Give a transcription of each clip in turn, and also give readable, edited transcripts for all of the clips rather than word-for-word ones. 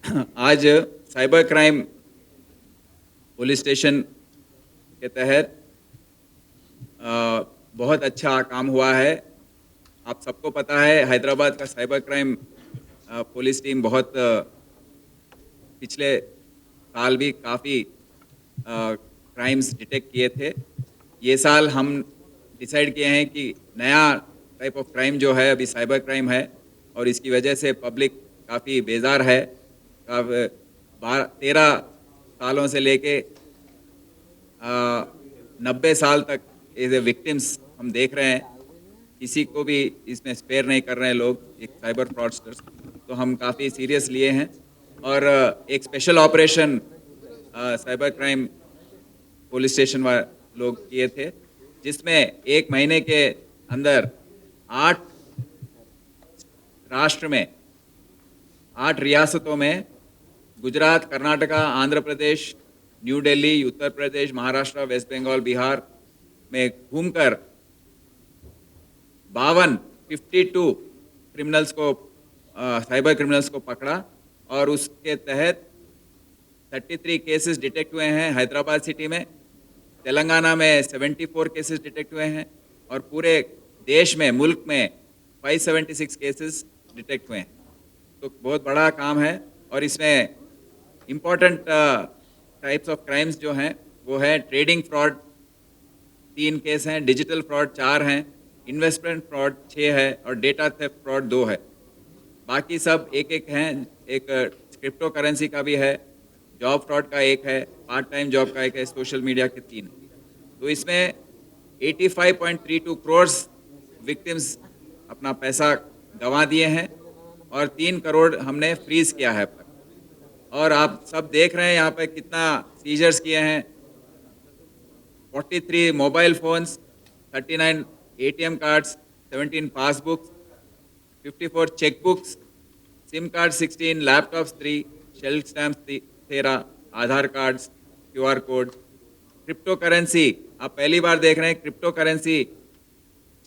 आज cyber crime police station के तहत बहुत अच्छा काम हुआ है। आप सबको पता है हैदराबाद का साइबर क्राइम पुलिस टीम बहुत पिछले साल भी काफ़ी क्राइम्स डिटेक्ट किए थे। ये साल हम डिसाइड किए हैं कि नया टाइप ऑफ क्राइम जो है अभी साइबर क्राइम है और इसकी वजह से पब्लिक काफ़ी बेजार है। 13 सालों से लेके 90 साल तक एज ए विक्टिम्स हम देख रहे हैं। किसी को भी इसमें स्पेयर नहीं कर रहे हैं लोग, एक साइबर फ्रॉडस्टर्स। तो हम काफ़ी सीरियस लिए हैं और एक special operation cyber crime police station लोग किए थे, जिसमें एक महीने के अंदर 8 राष्ट्र में 8 रियासतों में गुजरात, कर्नाटका, आंध्र प्रदेश, न्यू दिल्ली, उत्तर प्रदेश, महाराष्ट्र, वेस्ट बंगाल, बिहार में घूमकर 52 क्रिमिनल्स को साइबर क्रिमिनल्स को पकड़ा और उसके तहत 33 केसेस डिटेक्ट हुए हैं हैदराबाद सिटी में। तेलंगाना में 74 केसेस डिटेक्ट हुए हैं और पूरे देश में, मुल्क में 576 केसेस डिटेक्ट हुए हैं। तो बहुत बड़ा काम है और इसमें इम्पोर्टेंट टाइप्स ऑफ क्राइम्स जो हैं वो है ट्रेडिंग फ्रॉड 3 केस हैं, डिजिटल फ्रॉड 4 हैं, इन्वेस्टमेंट फ्रॉड 6 है और डेटा थेफ्ट फ्रॉड 2 है। बाकी सब एक एक हैं। एक क्रिप्टो करेंसी का भी है, जॉब फ्रॉड का एक है, पार्ट टाइम जॉब का एक है, सोशल मीडिया के 3 है। तो इसमें 85.32 करोड़ विक्टिम्स अपना पैसा गंवा दिए हैं और 3 करोड़ हमने फ्रीज किया है अब तक। और आप सब देख रहे हैं यहाँ पे कितना सीजर्स किए हैं। 43 mobile phones, 39 ATM cards, 17 passbooks, 54 chequebooks, SIM card 16, laptops 3, shelf stamps 13, Aadhaar cards, QR code, crypto currency. आप पहली बार देख रहे हैं क्रिप्टो करेंसी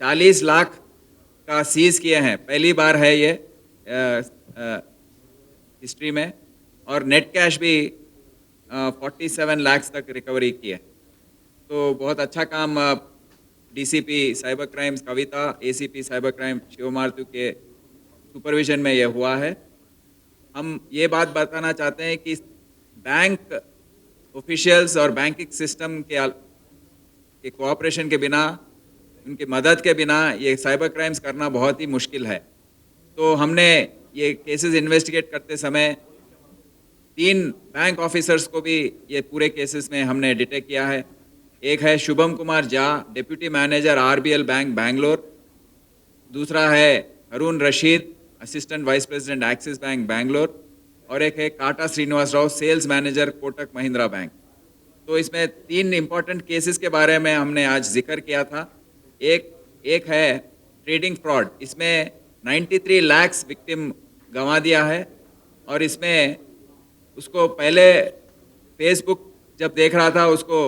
40 लाख का सीज किए हैं, पहली बार है ये हिस्ट्री में। और नेट कैश भी 47 लाख तक रिकवरी की है। तो बहुत अच्छा काम DCP साइबर क्राइम्स कविता, ACP साइबर क्राइम शिवमार्तु के सुपरविजन में ये हुआ है। हम ये बात बताना चाहते हैं कि बैंक ऑफिशियल्स और बैंकिंग सिस्टम के कोऑपरेशन के बिना, उनकी मदद के बिना ये साइबर क्राइम्स करना बहुत ही मुश्किल है। तो हमने ये केसेस इन्वेस्टिगेट करते समय 3 बैंक ऑफिसर्स को भी ये पूरे केसेस में हमने डिटेक्ट किया है। एक है Shubham Kumar Jha, deputy manager RBL bank Bangalore. दूसरा है Arun Rashid, assistant vice president Axis bank Bangalore. और एक है Kata Srinivas Rao, sales manager Kotak Mahindra bank. तो इसमें 3 इम्पॉर्टेंट केसेस के बारे में हमने आज जिक्र किया था। एक है ट्रेडिंग फ्रॉड, इसमें 93 लाख विक्टिम गंवा दिया है। और इसमें उसको पहले फेसबुक जब देख रहा था, उसको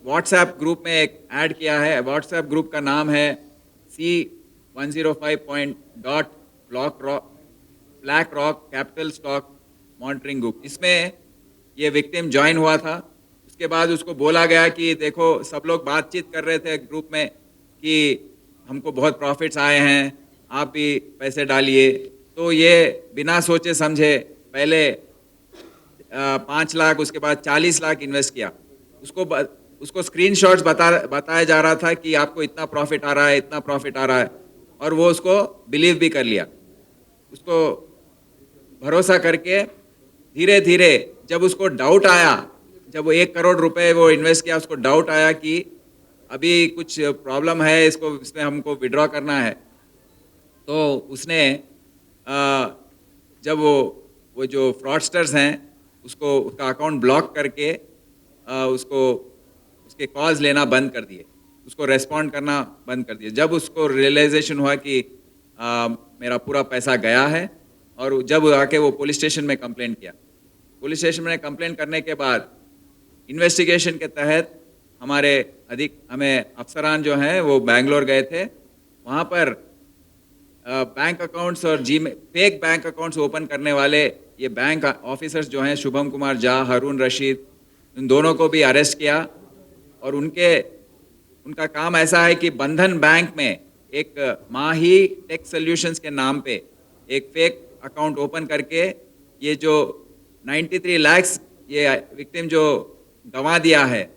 व्हाट्सएप ग्रुप में एक ऐड किया है। व्हाट्सएप ग्रुप का नाम है C105. Black rock capital stock monitoring group. इसमें ये विक्टिम ज्वाइन हुआ था। उसके बाद उसको बोला गया कि देखो, सब लोग बातचीत कर रहे थे ग्रुप में कि हमको बहुत प्रॉफिट्स आए हैं, आप भी पैसे डालिए। तो ये बिना सोचे समझे पहले 5 लाख, उसके बाद 40 लाख इन्वेस्ट किया। उसको स्क्रीनशॉट्स बताया जा रहा था कि आपको इतना प्रॉफिट आ रहा है, इतना प्रॉफिट आ रहा है, और वो उसको बिलीव भी कर लिया। उसको भरोसा करके धीरे धीरे जब उसको डाउट आया, जब वो 1 करोड़ रुपए वो इन्वेस्ट किया, उसको डाउट आया कि अभी कुछ प्रॉब्लम है, इसमें हमको विड्रॉ करना है। तो उसने जब वो जो फ्रॉडस्टर्स हैं उसका अकाउंट ब्लॉक करके उसके कॉल्स लेना बंद कर दिए, उसको रेस्पॉन्ड करना बंद कर दिए। जब उसको रियलाइजेशन हुआ कि मेरा पूरा पैसा गया है, और जब आके वो पुलिस स्टेशन में कंप्लेंट किया। पुलिस स्टेशन में कंप्लेंट करने के बाद इन्वेस्टिगेशन के तहत हमें अफसरान जो हैं वो बैंगलोर गए थे। वहाँ पर बैंक अकाउंट्स और फेक बैंक अकाउंट्स ओपन करने वाले ये बैंक ऑफिसर्स जो हैं, शुभम कुमार झा, हारून रशीद, इन दोनों को भी अरेस्ट किया। और उनका काम ऐसा है कि बंधन बैंक में एक माही टेक सॉल्यूशंस के नाम पे एक फेक अकाउंट ओपन करके ये जो 93 लाख्स ये विक्टिम जो गंवा दिया है,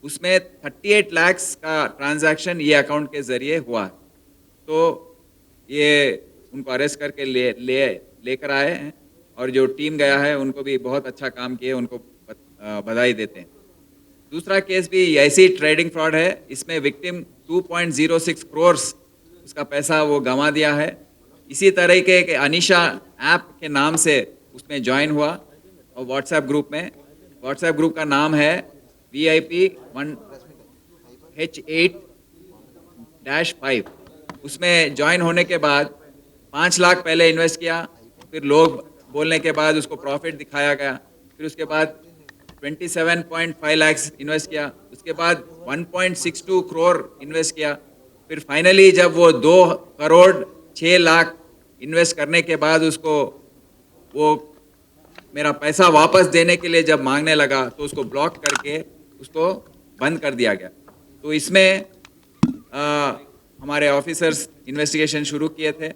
उसमें 38 लाख्स का ट्रांजैक्शन ये अकाउंट के जरिए हुआ है। तो ये उनको अरेस्ट करके लेकर आए हैं, और जो टीम गया है उनको भी बहुत अच्छा काम किए, उनको बधाई देते हैं। दूसरा केस भी ऐसी ट्रेडिंग फ्रॉड है, इसमें विक्टिम 2.06 करोड़ उसका पैसा वो गंवा दिया है। इसी तरह के एक अनिशा ऐप के नाम से उसमें ज्वाइन हुआ, और व्हाट्सएप ग्रुप का नाम है VIP1H8-5। उसमें ज्वाइन होने के बाद 5 लाख पहले इन्वेस्ट किया, फिर लोग बोलने के बाद उसको प्रॉफिट दिखाया गया, फिर उसके बाद 27.5 लाख इन्वेस्ट किया, उसके बाद 1.62 करोड़ इन्वेस्ट किया, फिर फाइनली जब वो 2 करोड़ 6 लाख इन्वेस्ट करने के बाद उसको वो मेरा पैसा वापस देने के लिए जब मांगने लगा, तो उसको ब्लॉक करके उसको बंद कर दिया गया। तो इसमें हमारे ऑफिसर्स इन्वेस्टिगेशन शुरू किए थे,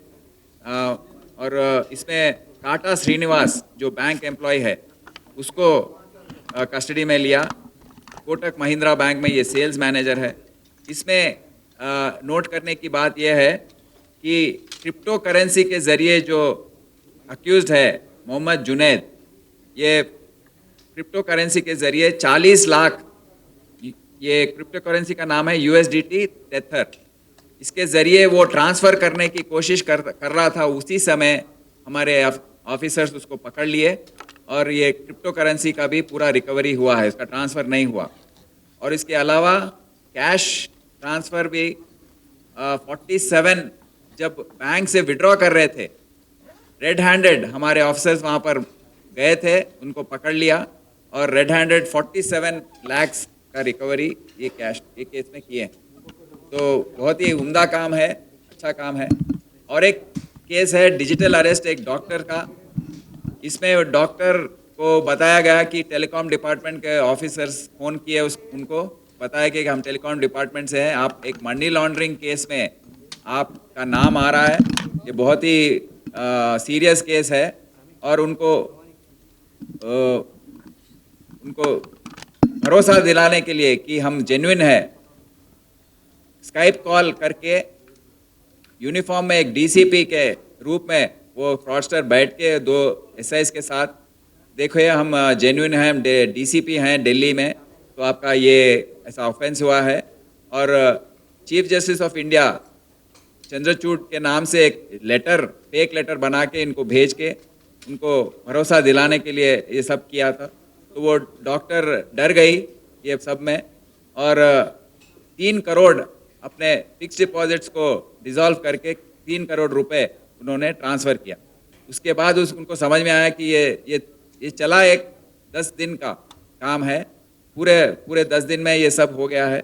और इसमें काटा श्रीनिवास जो बैंक एम्प्लॉय है उसको कस्टडी में लिया। कोटक महिंद्रा बैंक में ये सेल्स मैनेजर है। इसमें नोट करने की बात यह है कि क्रिप्टो करेंसी के ज़रिए जो अक्यूज्ड है मोहम्मद जुनैद, ये क्रिप्टो करेंसी के ज़रिए 40 लाख, ये क्रिप्टो करेंसी का नाम है USDT टेथर, इसके ज़रिए वो ट्रांसफ़र करने की कोशिश कर रहा था। उसी समय हमारे ऑफिसर्स उसको पकड़ लिए, और ये क्रिप्टो करेंसी का भी पूरा रिकवरी हुआ है, इसका ट्रांसफ़र नहीं हुआ। और इसके अलावा कैश ट्रांसफ़र भी 47 जब बैंक से विड्रॉ कर रहे थे, रेड हैंडेड हमारे ऑफिसर्स वहाँ पर गए थे, उनको पकड़ लिया, और रेड हैंडेड 47 लाख्स का रिकवरी ये केस में किए। तो बहुत ही उम्दा काम है, अच्छा काम है। और एक केस है डिजिटल अरेस्ट एक डॉक्टर का। इसमें डॉक्टर को बताया गया कि टेलीकॉम डिपार्टमेंट के ऑफिसर्स फ़ोन किए, उनको बताया कि हम टेलीकॉम डिपार्टमेंट से हैं, आप एक मनी लॉन्ड्रिंग केस में आपका नाम आ रहा है, ये बहुत ही सीरियस केस है, और उनको भरोसा दिलाने के लिए कि हम जेन्युइन है, स्काइप कॉल करके यूनिफॉर्म में एक DCP के रूप में वो फ्रॉडस्टर बैठ के 2 SIs के साथ, देखो ये हम जेन्युइन हैं, हम DCP हैं दिल्ली में, तो आपका ये ऐसा ऑफेंस हुआ है। और chief justice of India Chandrachud के नाम से एक लेटर, फेक लेटर बना के इनको भेज के उनको भरोसा दिलाने के लिए ये सब किया था। तो वो डॉक्टर डर गई ये सब में, और 3 करोड़ अपने फिक्स डिपॉजिट्स को डिसॉल्व करके 3 करोड़ रुपए उन्होंने ट्रांसफ़र किया। उसके बाद उनको समझ में आया कि ये चला एक 10 दिन का काम है, पूरे 10 दिन में ये सब हो गया है।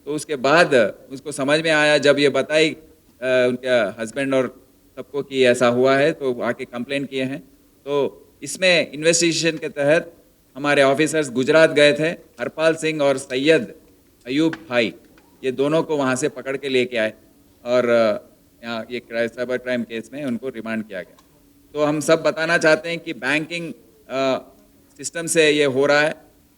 तो उसके बाद उसको समझ में आया, जब ये बताई उनके हस्बैंड और सबको कि ऐसा हुआ है, तो आके कंप्लेन किए हैं। तो इसमें इन्वेस्टिगेशन के तहत हमारे ऑफिसर्स गुजरात गए थे, हरपाल सिंह और सैयद अयूब भाई, ये दोनों को वहाँ से पकड़ के लेके आए, और यहाँ ये साइबर क्राइम केस में उनको रिमांड किया गया। तो हम सब बताना चाहते हैं कि बैंकिंग सिस्टम से ये हो रहा है।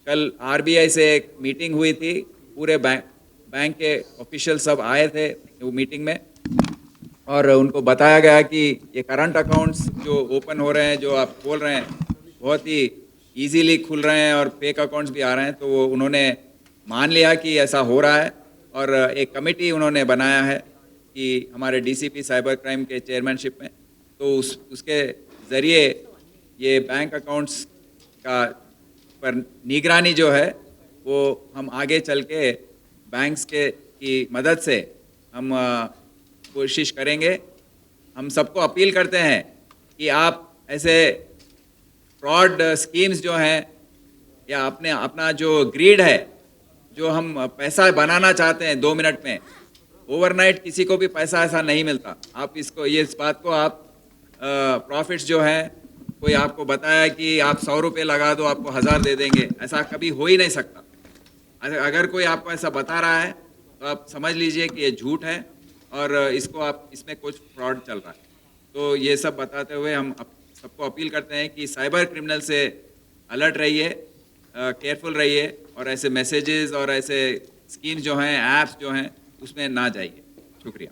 कल RBI से एक मीटिंग हुई थी, पूरे बैंक के ऑफिशियल सब आए थे वो मीटिंग में, और उनको बताया गया कि ये करंट अकाउंट्स जो ओपन हो रहे हैं, जो आप खोल रहे हैं, बहुत ही इजीली खुल रहे हैं, और फेक अकाउंट्स भी आ रहे हैं। तो वो उन्होंने मान लिया कि ऐसा हो रहा है, और एक कमेटी उन्होंने बनाया है कि हमारे DCP साइबर क्राइम के चेयरमैनशिप में, तो उसके ज़रिए ये बैंक अकाउंट्स का पर निगरानी जो है वो हम आगे चल के बैंक्स की मदद से हम कोशिश करेंगे। हम सबको अपील करते हैं कि आप ऐसे फ्रॉड स्कीम्स जो हैं, या अपना जो ग्रीड है, जो हम पैसा बनाना चाहते हैं 2 मिनट में, ओवरनाइट किसी को भी पैसा ऐसा नहीं मिलता। आप इसको इस बात को आप प्रॉफिट्स जो है, कोई आपको बताया कि आप 100 रुपये लगा दो आपको 1000 दे देंगे, ऐसा कभी हो ही नहीं सकता। अगर कोई आपको ऐसा बता रहा है तो आप समझ लीजिए कि ये झूठ है और इसको आप इसमें कुछ फ्रॉड चल रहा है। तो ये सब बताते हुए हम सबको अपील करते हैं कि साइबर क्रिमिनल से अलर्ट रहिए, केयरफुल रहिए और ऐसे मैसेजेस और ऐसे स्कीम्स जो हैं, ऐप्स जो हैं, उसमें ना जाइए। शुक्रिया।